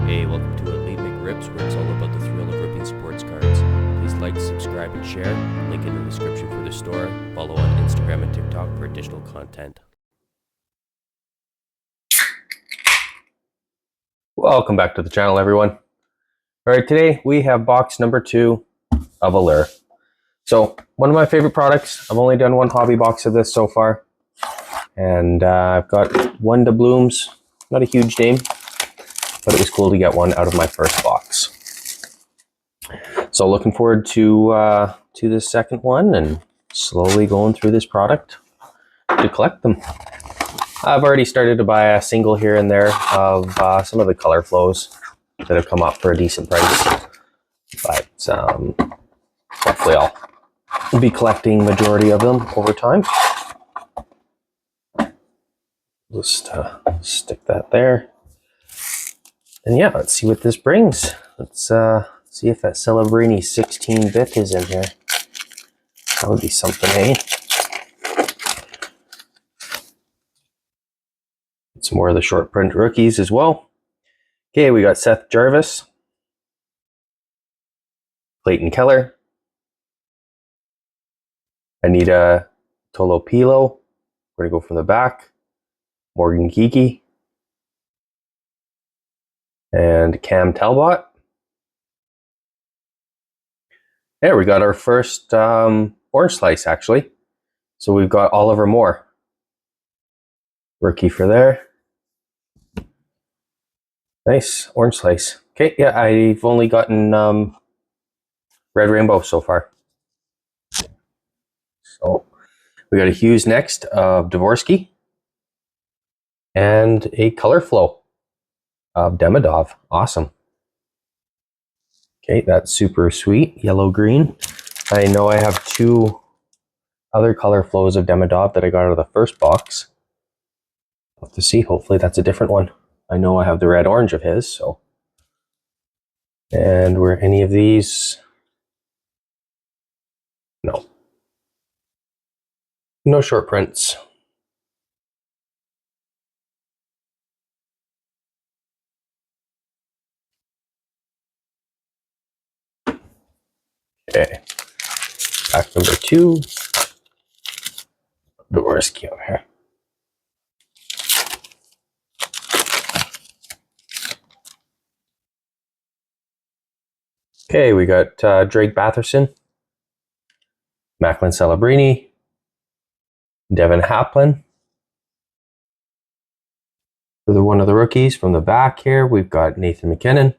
Hey, welcome to Elite McRips, where it's all about the thrill of ripping sports cards. Please like, subscribe, and share. Link in the description for the store. Follow on Instagram and TikTok for additional content. Welcome back to the channel, everyone. All right, today we have box number 2 of Allure. So, one of my favorite products. I've only done one hobby box of this so far. And I've got one Doubloons. Not a huge name, but it was cool to get one out of my first box. So looking forward to this second one and slowly going through this product to collect them. I've already started to buy a single here and there of some of the Colorflows that have come up for a decent price. But hopefully I'll be collecting majority of them over time. Just stick that there. And yeah, let's see what this brings. Let's see if that Celebrini 16-bit is in here. That would be something, eh? Some more of the short print rookies as well. Okay, we got Seth Jarvis, Clayton Keller, Anita Tolopilo. We're going to go from the back. Morgan Geeky. And Cam Talbot. Yeah, we got our first orange slice, actually. So we've got Oliver Moore. Rookie for there. Nice, orange slice. Okay, yeah, I've only gotten red rainbow so far. So we got a Hughes next of Dvorsky. And a Colorflow of Demidov. Awesome. Okay, that's super sweet. Yellow-green. I know I have 2 other Colorflows of Demidov that I got out of the first box. I'll have to see. Hopefully that's a different one. I know I have the red-orange of his, so. And were any of these? No. No short prints. Okay. Pack number 2. Dvorsky over here. Okay, we got Drake Batherson, Macklin Celebrini, Devin Haplin. For the one of the rookies from the back here, we've got Nathan McKinnon.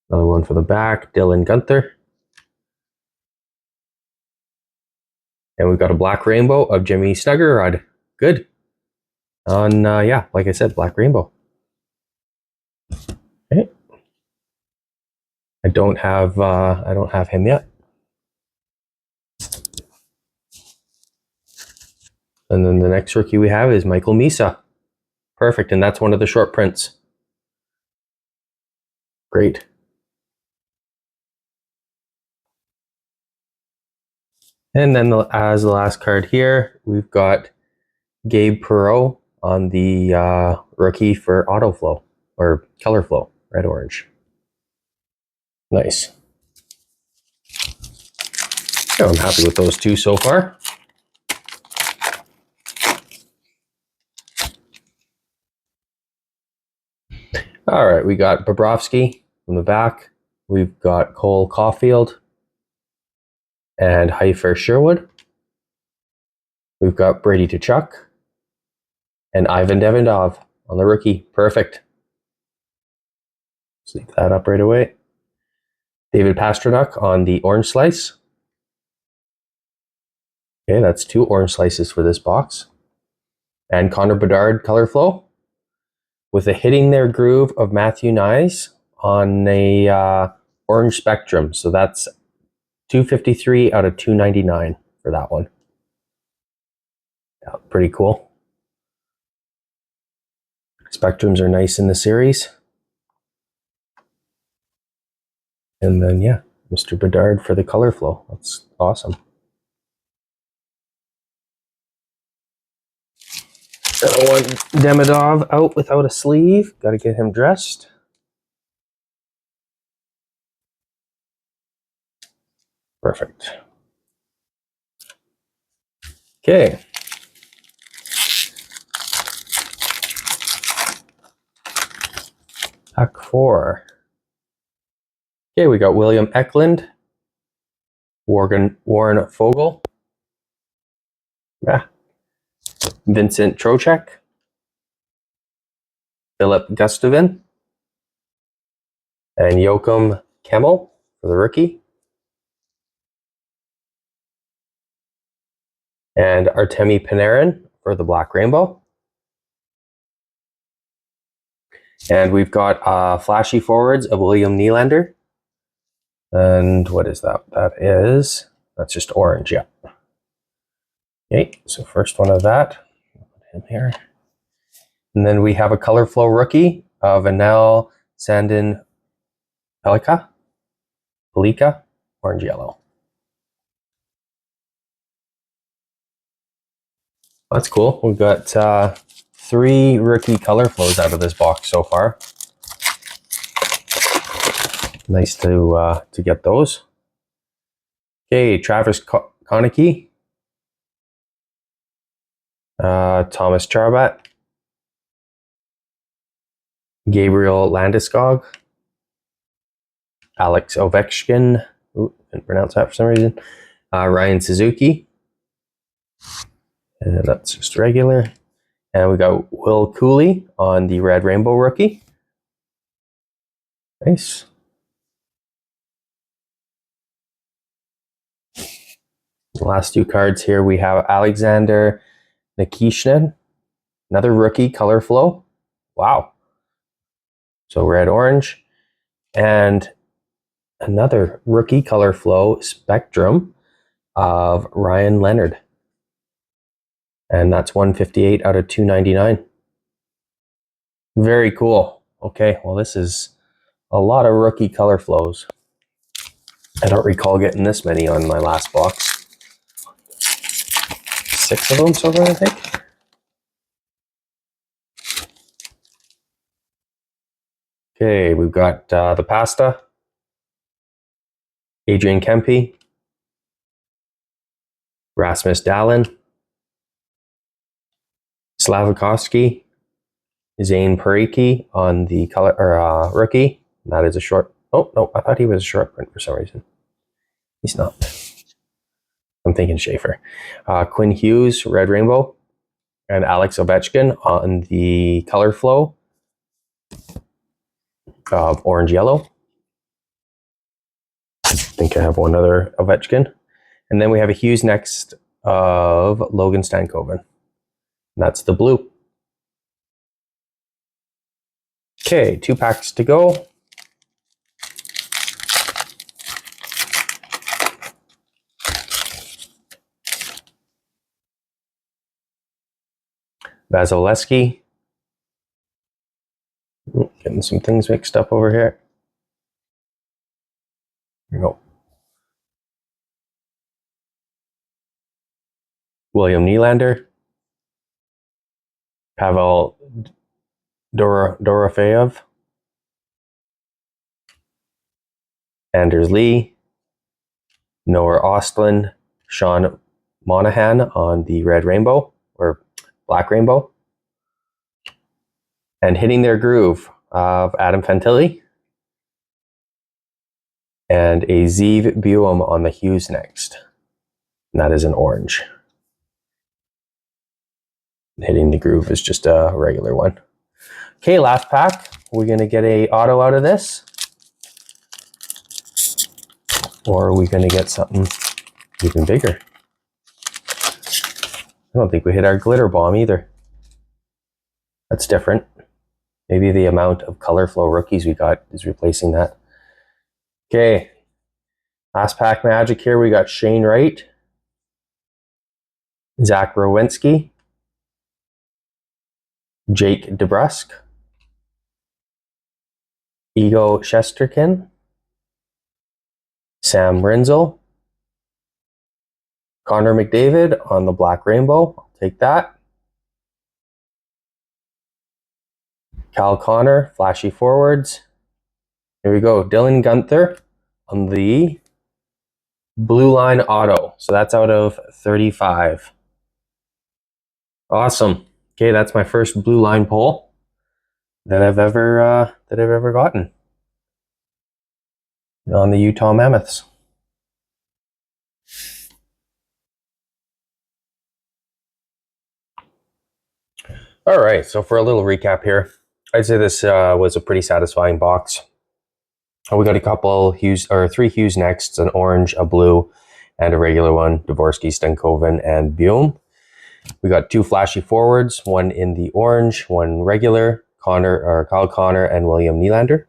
Another one for the back, Dylan Gunther. And we've got a black rainbow of Jimmy Snuggerud. Good. On, yeah, like I said, black rainbow. Okay. I don't have him yet. And then the next rookie we have is Michael Misa. Perfect, and that's one of the short prints. Great. And then as the last card here, we've got Gabe Perreault on the rookie for Autoflow, or Colorflow, red-orange. Nice. So I'm happy with those 2 so far. All right, we got Bobrovsky from the back. We've got Cole Caulfield and Heifer Sherwood. We've got Brady Tkachuk and Ivan Demidov on the rookie. Perfect. Sleep that up right away. David Pastrnak on the orange slice. Okay, that's 2 orange slices for this box. And Connor Bedard Colorflow with a Hitting Their Groove of Matthew Nyes on a orange spectrum. So that's 253 out of 299 for that one. Yeah, pretty cool. Spectrums are nice in the series. And then, yeah, Mr. Bedard for the Colorflow. That's awesome. Another one, Demidov out without a sleeve. Got to get him dressed. Perfect. Okay. Pack 4. Okay, we got William Eklund, Warren Fogle, Vincent Trocheck, Philip Gustavin, and Joachim Kemmel for the rookie. And Artemi Panarin for the Black Rainbow. And we've got flashy forwards of William Nylander. And what is that? That's just orange, yeah. Okay, so first one of that. Put him here. And then we have a Colorflow rookie of Anel Sandin Pelika, orange yellow. That's cool. We've got 3 rookie Colorflows out of this box so far. Nice to get those. Okay, Travis Konecny, Thomas Chabot, Gabriel Landeskog, Alex Ovechkin, didn't pronounce that for some reason, Ryan Suzuki, and that's just regular. And we got Will Cooley on the Red Rainbow rookie. Nice. The last 2 cards here, we have Alexander Nikishnin, another rookie Colorflow. Wow. So red-orange. And another rookie Colorflow Spectrum of Ryan Leonard. And that's 158 out of 299. Very cool. Okay, well, this is a lot of rookie Colorflows. I don't recall getting this many on my last box. 6 of them so far, I think. Okay, we've got the Pasta, Adrian Kempe, Rasmus Dahlin, Slavakovsky, Zane Pariki on the rookie. That is a short. Oh, no, I thought he was a short print for some reason. He's not. I'm thinking Schaefer. Quinn Hughes, Red Rainbow, and Alex Ovechkin on the Colorflow of orange yellow. I think I have one other Ovechkin. And then we have a Hughes next of Logan Stankoven. That's the blue. Okay, 2 packs to go. Vasilevsky. Getting some things mixed up over here. Here we go. William Nylander. Pavel Dorofeyev. Anders Lee. Noah Ostlund. Sean Monahan on the Red Rainbow, or Black Rainbow. And Hitting Their Groove of Adam Fantilli. And a Zeev Buum on the Hughes next. And that is an orange. Hitting the Groove is just a regular one. Okay, last pack. We're going to get a auto out of this. Or are we going to get something even bigger? I don't think we hit our glitter bomb either. That's different. Maybe the amount of Colorflow rookies we got is replacing that. Okay. Last pack magic here. We got Shane Wright, Zach Rowinski, Jake DeBrusk, Ego Shesterkin, Sam Rinzel, Connor McDavid on the Black Rainbow. I'll take that. Cal Connor, flashy forwards. Here we go, Dylan Guenther on the Blue Line Auto. So that's out of 35. Awesome. Okay, that's my first Blue Line pull that I've ever gotten on the Utah Mammoths. All right, so for a little recap here, I'd say this was a pretty satisfying box. We got a couple Hughes, or 3 Hughes Nexts, an orange, a blue, and a regular one, Dvorsky, Stenkoven, and Biome. We got 2 flashy forwards, one in the orange, one regular, Kyle Connor and William Nylander,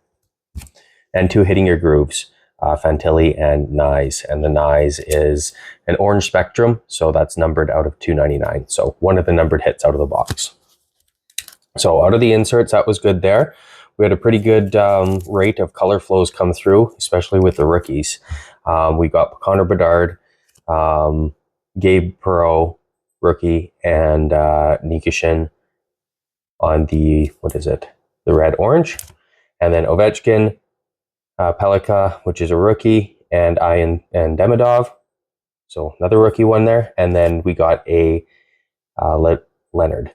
and 2 hitting your grooves, Fantilli and Nyes. And the Nyes is an orange spectrum, so that's numbered out of 299. So one of the numbered hits out of the box. So out of the inserts, that was good there. We had a pretty good rate of color flows come through, especially with the rookies. We got Connor Bedard, Gabe Perreault, rookie, and Nikishin on the, the red-orange. And then Ovechkin, Pelika, which is a rookie, and Demidov. So another rookie one there. And then we got a Leonard.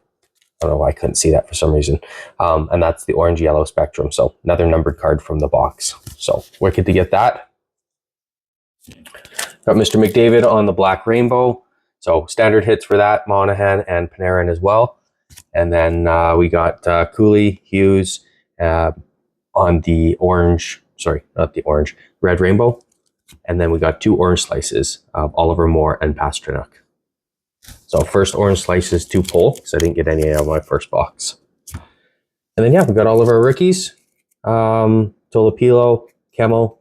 I don't know why I couldn't see that for some reason. And that's the orange-yellow spectrum. So another numbered card from the box. So wicked to get that. Got Mr. McDavid on the Black Rainbow. So standard hits for that, Monahan and Panarin as well. And then we got Cooley, Hughes on the orange, sorry, not the orange, Red Rainbow. And then we got 2 orange slices of Oliver Moore and Pastrnak. So first orange slices to pull, because I didn't get any out of my first box. And then, yeah, we got all of our rookies. Tolopilo, Kemmel,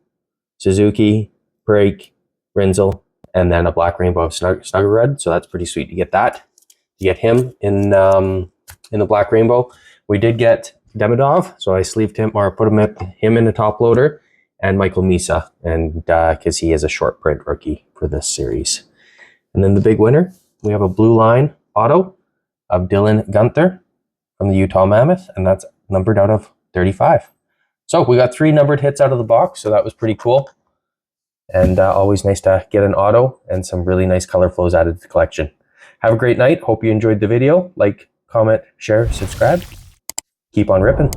Suzuki, Break, Rinzel, and then a Black Rainbow of Snugger Red. So that's pretty sweet to get that. To get him in the Black Rainbow. We did get Demidov, so I sleeved him, or put him in a top loader, and Michael Misa, and because he is a short print rookie for this series. And then the big winner, we have a Blue Line Auto of Dylan Guenther from the Utah Mammoth, and that's numbered out of 35. So we got 3 numbered hits out of the box, so that was pretty cool. And always nice to get an auto and some really nice color flows added to the collection. Have a great night. Hope you enjoyed the video. Like, comment, share, subscribe. Keep on ripping.